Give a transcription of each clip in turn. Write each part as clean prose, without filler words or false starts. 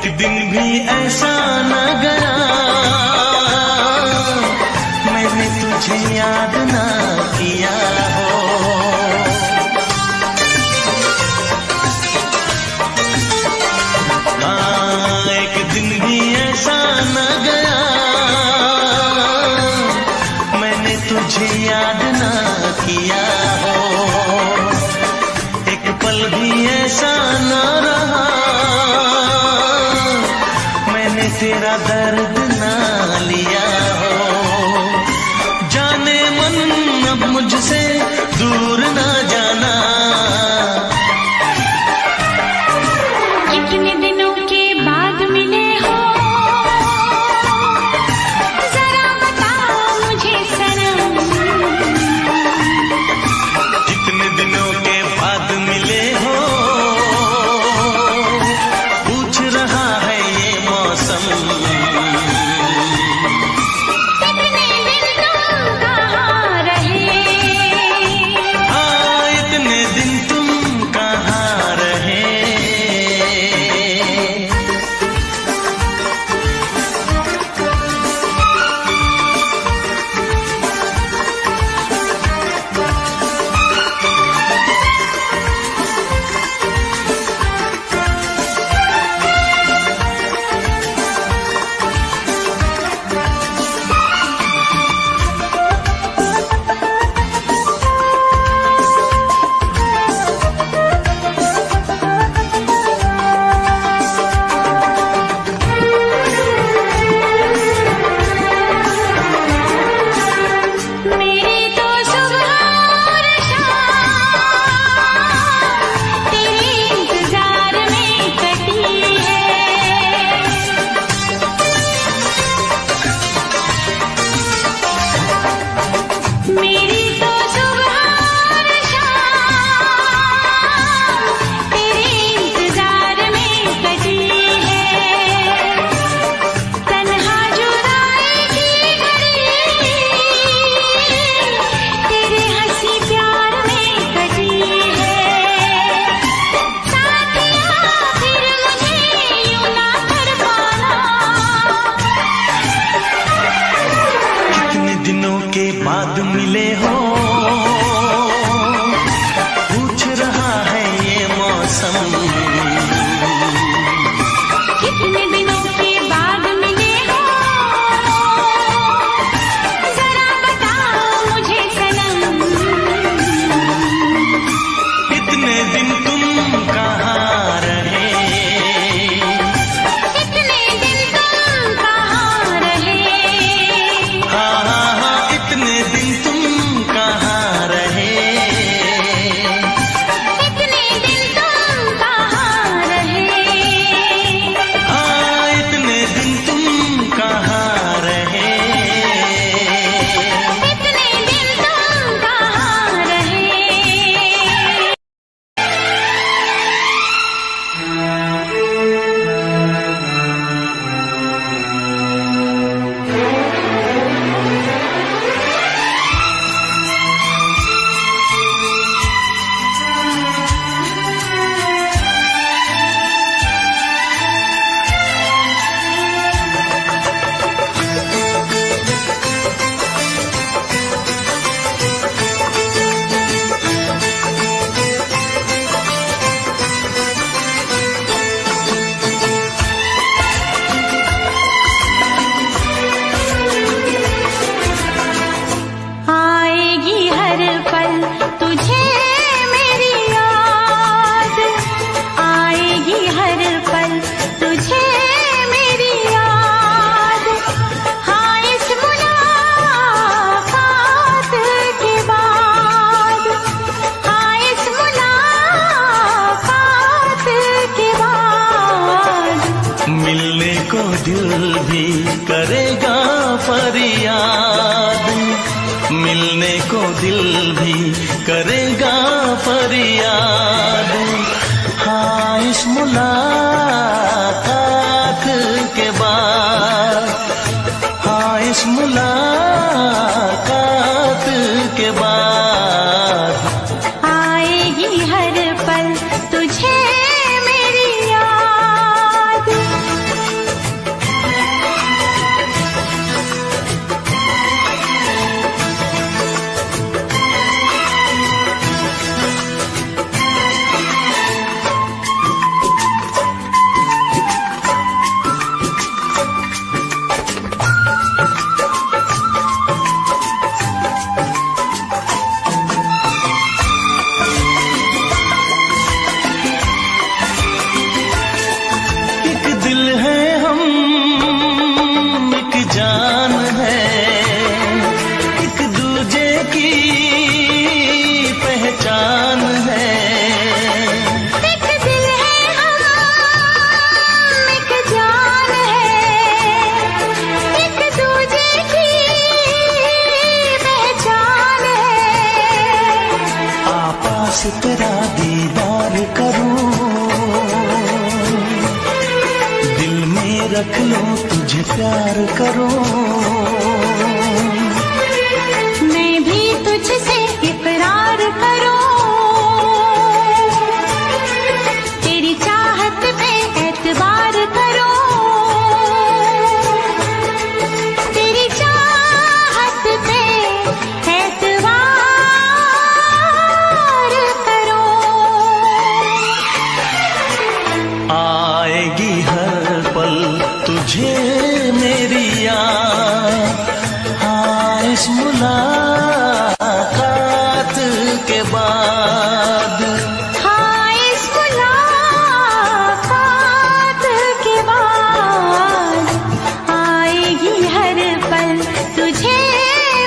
एक दिन भी ऐसा न गया मैंने तुझे याद ना किया हो। हाँ, एक दिन भी ऐसा न गया मैंने तुझे याद ना किया हो। एक पल भी ऐसा न रहा मैंने तेरा दर्द ना लिया हो। जाने मन अब मुझसे दूर ना जाना। कितने दिनों के बाद मिले हो जरा बताओ मुझे सनम। कितने दिनों के बाद मिले हो पूछ रहा है ये मौसम। कितने दिन तुम कहाँ रहे। हाँ, इतने दिन तुम कहाँ रहे। मेरी तो सुबह और शाम तेरे इंतजार में कटी है। मेरी तो सुबह और शाम तेरे इंतजार में कटी है। तन्हा जुदाई की घड़ी तेरे हंसी प्यार में कटी है। साथिया फिर मुझे यूं ना कर पाना। कितने दिनों के बाद मिले हो पूछ रहा है ये मौसम। कितने दिनों के बाद मिले हो जरा बताओ मुझे सनम। इतने दिन तुम कहाँ रहे। कितने दिन तुम कहाँ रहे। हाँ हाँ हाँ, इतने दिन तुम कहाँ रहे। कितने दिन तुम कहाँ रहे। हाँ, इतने दिन तुम कहाँ रहे। कितने दिन तुम कहाँ रहे। आएगी हर पल तुझे मेरी याद। आएगी हर पल तुझे मेरी याद। हाँ, इस मुलाकात के बाद। हाँ, इस मुलाकात के बाद। मिलने को दिल भी करेगा फरियाद। मिलने को दिल भी करेगा फरियाद। हाँ, इस मुलाकात के बाद। हाँ, इस मुलाकात के बाद। आएगी हर पल तुझे मेरी याद। तेरा दीदार करूं, दिल में रख लूं तुझे प्यार करूं। मैं भी तुझसे इकरार करूं, तेरी चाहत पे एतबार करूं, तेरी चाहत पे एतबार करूं। आएगी हर पल तुझे मेरी याद, हाँ इस मुलाकात के बाद, हाँ इस मुलाकात के बाद आएगी हर पल तुझे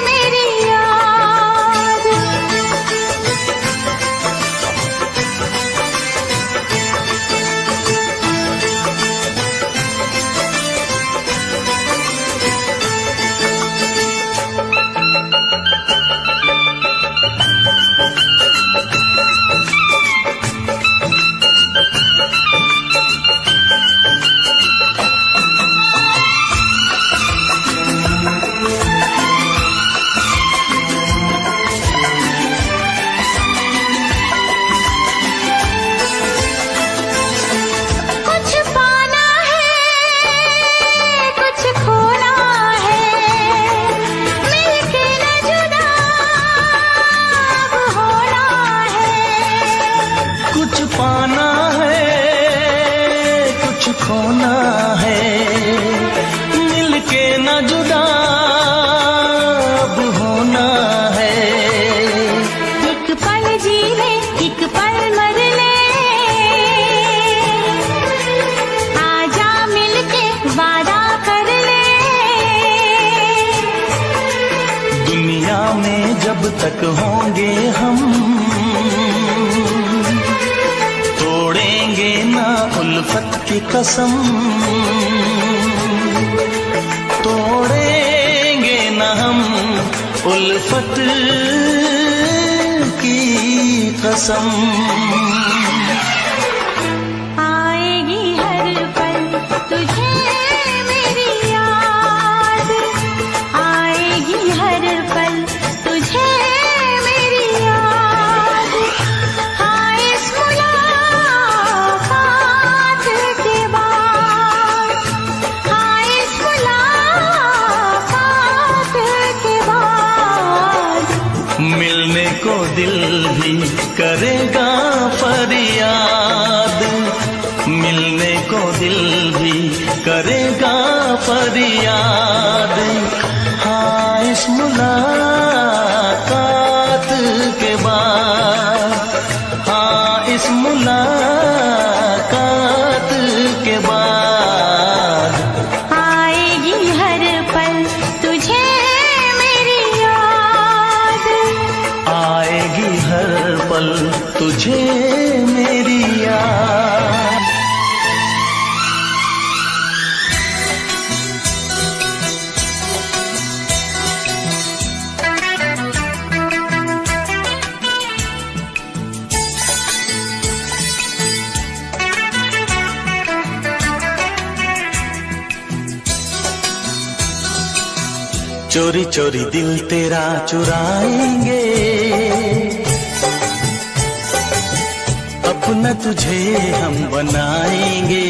मेरी याद। कुछ पाना है, कुछ खोना है, मिलके न जुदा अब होना है। कुछ पाना है कुछ खोना है, मिलके न जुदा अब होना है। एक पल जी ले, एक पल मर ले, आजा मिलके वादा कर ले। दुनिया में जब तक होंगे हम, तोड़ेंगे ना उल्फत की कसम, तोड़ेंगे ना हम उल्फत की कसम। आएगी हर पल तुझे मेरी याद, आएगी हर पल तुझे मेरी याद। हाँ इस मुलाकात के बाद, हाँ इस मुलाकात के बाद मिलने को दिल भी करेगा फरियाद, मिलने को दिल भी करेगा फरियाद। हाँ इस मुलाकात के बाद, हाँ इस मुलाकात के बाद आएगी हर पल तुझे मेरी याद, आएगी हर पल तुझे मेरी याद। चोरी चोरी दिल तेरा चुराएंगे, अपना तुझे हम बनाएंगे।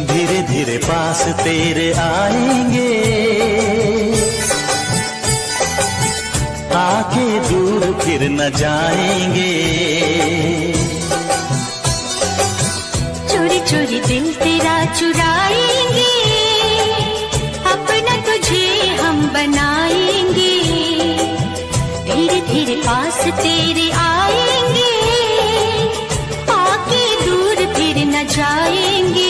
धीरे धीरे पास तेरे आएंगे, आके दूर फिर न जाएंगे। चोरी चोरी दिल तेरा चुराएंगे, अपना तुझे हम बनाएंगे। धीरे धीरे पास तेरे आएंगे, आके दूर फिर न जाएंगे।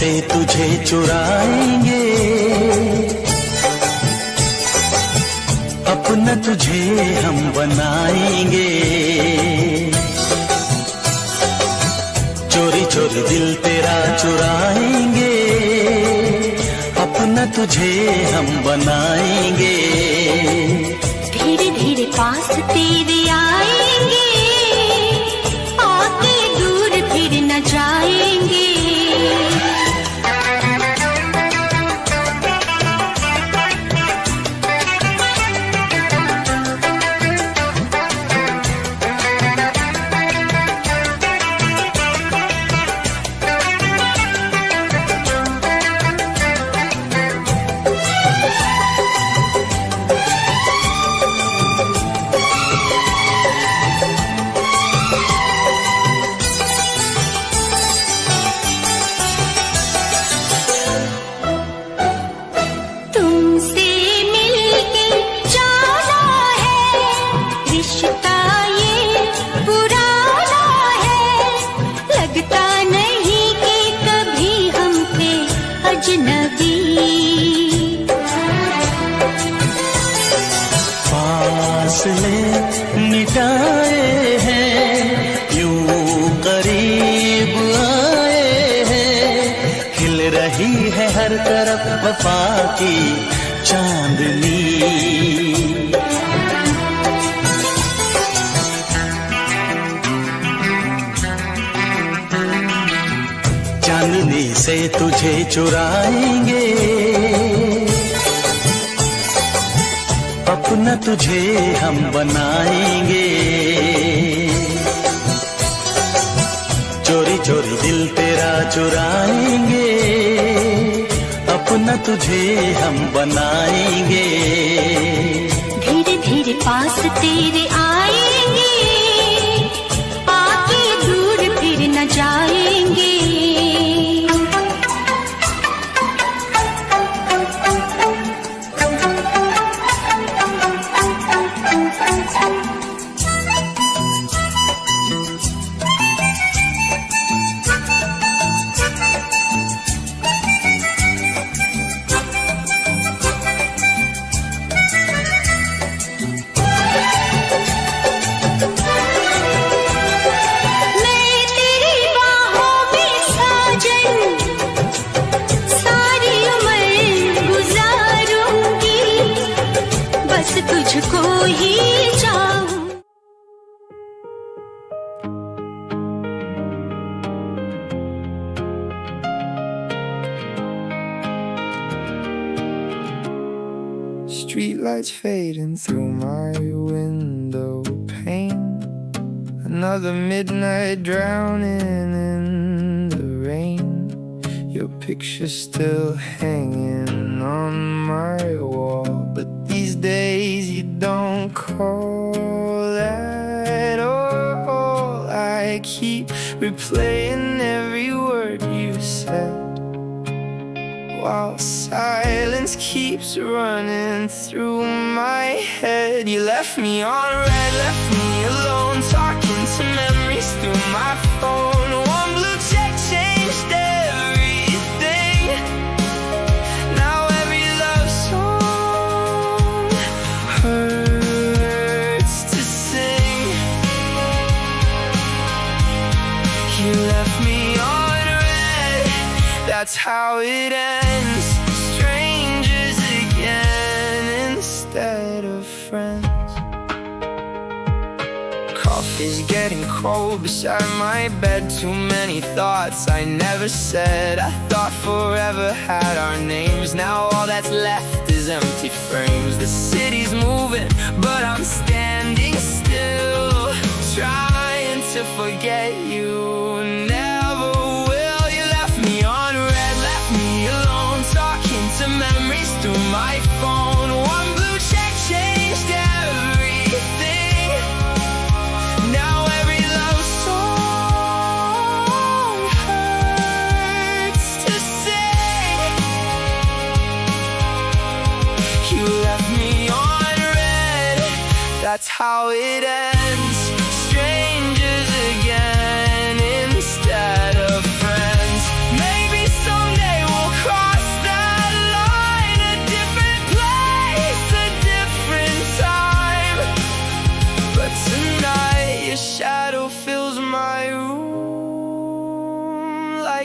से तुझे चुराएंगे, अपना तुझे हम बनाएंगे। चोरी चोरी दिल तेरा चुराएंगे, अपना तुझे हम बनाएंगे। धीरे धीरे पास तेरे आएंगे, आके दूर फिर न जाएंगे। फासले मिटाए हैं, यूं करीब आए हैं। खिल रही है हर तरफ वफा की चांदनी। चांदनी से तुझे चुराएंगे, अपना तुझे हम बनाएंगे। चोरी चोरी दिल तेरा चुराएंगे, अपना तुझे हम बनाएंगे। धीरे धीरे पास तेरे आएंगे, आके दूर फिर न जाएंगे। तुझको ही चाहूं। Streetlights fading through my window pane. Another midnight drowning in the rain. Your picture's still hanging on my wall, but these days you don't call at all. I keep replaying every word you said, while silence keeps running through my head. You left me on red, left me alone, talking to memories through my phone. One blue check changed everything. Now every love song hurts to sing. You left me on red, that's how it ends. Strangers again instead of friends. Coffee's getting cold beside my bed. Too many thoughts I never said. I thought forever had our names. Now all that's left is empty frames. The city's moving, but I'm standing still, trying to forget you. Never will. You left me on red, left me alone, talking to memories through my phone. One blue check changed everything. Now every love song hurts to sing. You left me on red, that's how it ends. Strangers again instead of friends. Maybe someday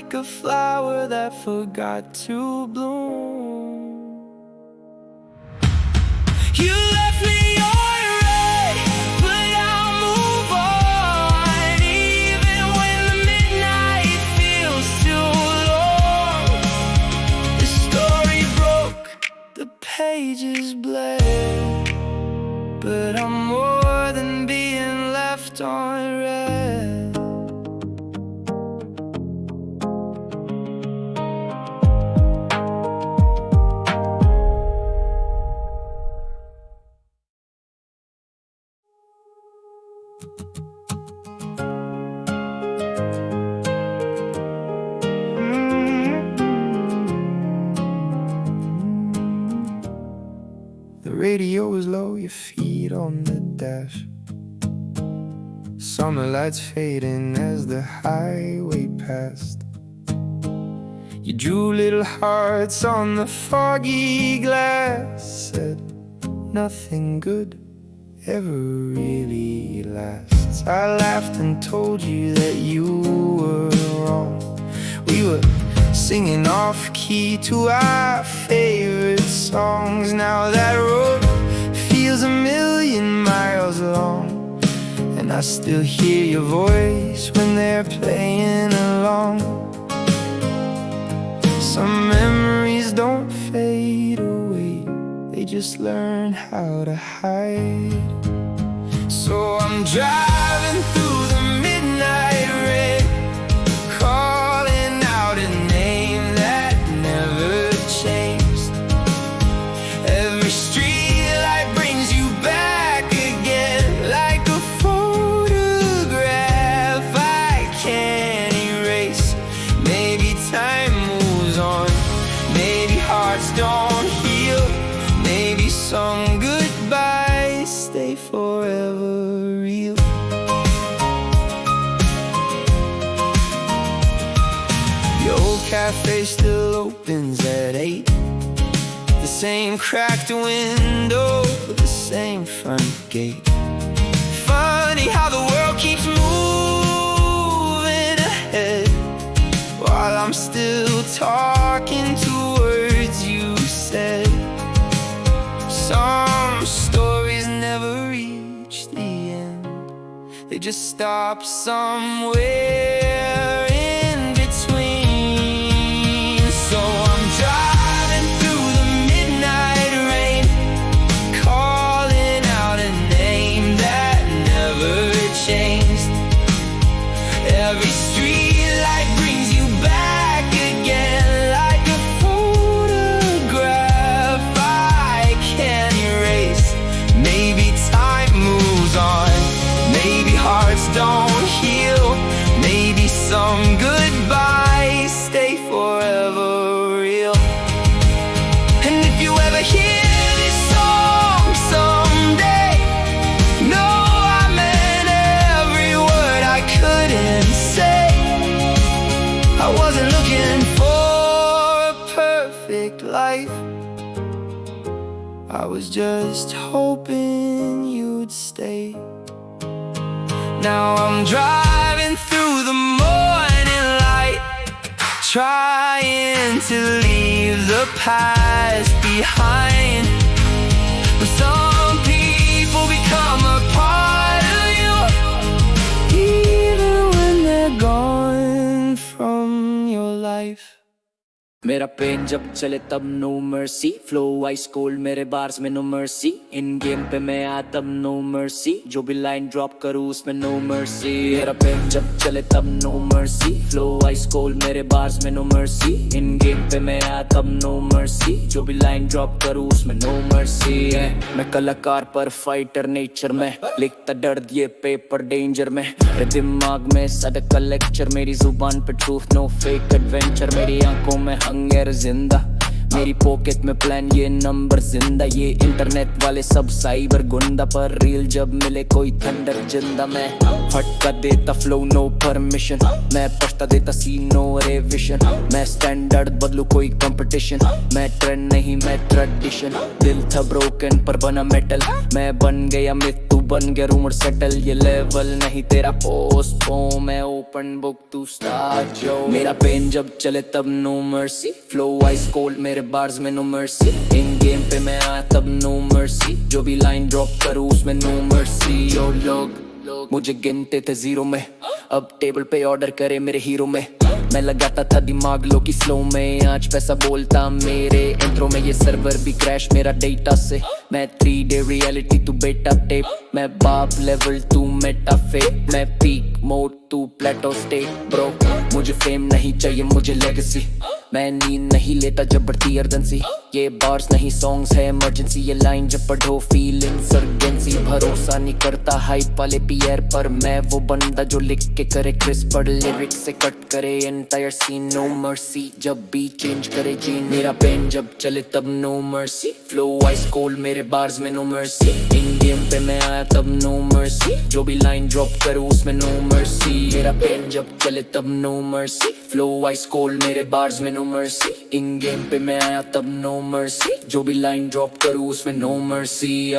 like a flower that forgot to bloom. You left me alright, but I'll move on. Even when the midnight feels too long. The story broke, the pages bled, but I'm more than being left on red. The radio is low, your feet on the dash. Summer lights fading as the highway passed. You drew little hearts on the foggy glass. Said nothing good ever really lasts. I laughed and told you that you were wrong. We were singing off key to our favorite songs. Now that road feels a million miles long, and I still hear your voice when they're playing along. Some memories don't fade away, they just learn how to hide. So I'm driving through the midnight rain, calling out a name that never changed. Every street light brings you back again, like a photograph I can't erase. Maybe time moves on, maybe hearts don't heal, maybe some goodbyes stay forever real. Your old cafe still opens at 8. The same cracked window, the same front gate. Funny how the world keeps moving ahead, while I'm still talking to words you said. Some stories never reach the end, they just stop somewhere in between. So I'm driving through the midnight rain, calling out a name that never changed. Every street light brings you back again, like a photograph I can't erase. Maybe time moves on, maybe hearts don't heal, maybe some goodbyes stay forever real. And if you ever hear this song someday, know I meant every word I couldn't say. I wasn't looking for a perfect life, I was just hoping you'd stay. Now I'm driving through the morning light, trying to leave the past behind. But some people become a part of you, even when they're gone from your life. मेरा pen जब चले तब no mercy, flow ice cold मेरे bars में no mercy. In game पे मैं आ तब no mercy, जो भी लाइन ड्रॉप करूँ उसमें नो मर्सी. मेरा पेन जब चले तब no mercy, flow ice cold मेरे बार्स में नो मर्सी. इन गेम पे मैं आ तब नो मर्सी, जो भी लाइन ड्रॉप करूँ उसमें नो मर्सी. मैं कलाकार पर फाइटर नेचर में, लिखता दर्द ये पेपर डेंजर में. मेरे दिमाग में सड़क का लेक्चर, मेरी जुबान पे ट्रूथ नो फेक एडवेंचर. मेरी आंखों में हंगर जिंदा, मेरी पॉकेट में प्लान ये नंबर जिंदा. ये इंटरनेट वाले सब साइबर गुंडा, पर रील जब मिले कोई थंडर जिंदा. मैं फटका देता फ्लो नो परमिशन, मैं पछता देता सीन नो रिविजन. मैं स्टैंडर्ड बदलू कोई कंपटीशन, मैं ट्रेंड नहीं मैं ट्रेडिशन. दिल था ब्रोकन पर बना मेटल, मैं बन गया मिथ तू बन गया रूमर सेटल, ये लेवल नहीं तेरा पोस्ट पो, मैं ओपन बुक तू स्टार्ट जो। मेरा पेन जब चले तब no mercy, flow ice cold मेरे बार्स में नो मर्सी, इन गेम पे मैं आया तब नो मर्सी, जो भी लाइन ड्रॉप करूँ उसमें नो मर्सी। जो लोग मुझे गिनते थे जीरो में, अब टेबल पे ऑर्डर करे मेरे हीरो में, मैं लगाता था दिमाग लो की स्लो में, आज पैसा बोलता मेरे इंट्रो में, ये सर्वर भी क्रैश मेरा डेटा से, मैं 3D रियलिटी तू बेटा टेप, मैं बाप लेवल तू मेटा फेक, मैं पीक मोड तू प्लेटो स्टेट ब्रो, मुझे फेम नहीं चाहिए मुझे लेगेसी, मैं नींद नहीं लेता जब बढ़ती अर्जेंसी, ये बार्स नहीं सॉन्ग्स है इमरजेंसी, ये लाइन जब पढ़ो फील इंसर्जेंसी, भरोसा नहीं करता हाइप वाले पीयर पर, मैं वो बंदा जो लिख के करे क्रिस्प पर, लिरिक्स से कट करे एंटायर सीन, नो मर्सी जब बीट चेंज करे जीन, मेरा पेन जब चले तब no mercy, flow ice cold मेरे बार्स में नो मर्सी, इन गेम पे मैं आया तब नो मर्सी, जो भी लाइन ड्रॉप करूँ उसमें नो मर्सी, मेरा पेन जब चले तब no mercy, flow ice cold मेरे बार्स में नो मर्सी, इन गेम पे मैं आया तब नो मर्सी, जो भी लाइन ड्रॉप करूँ उसमें नो मर्सी।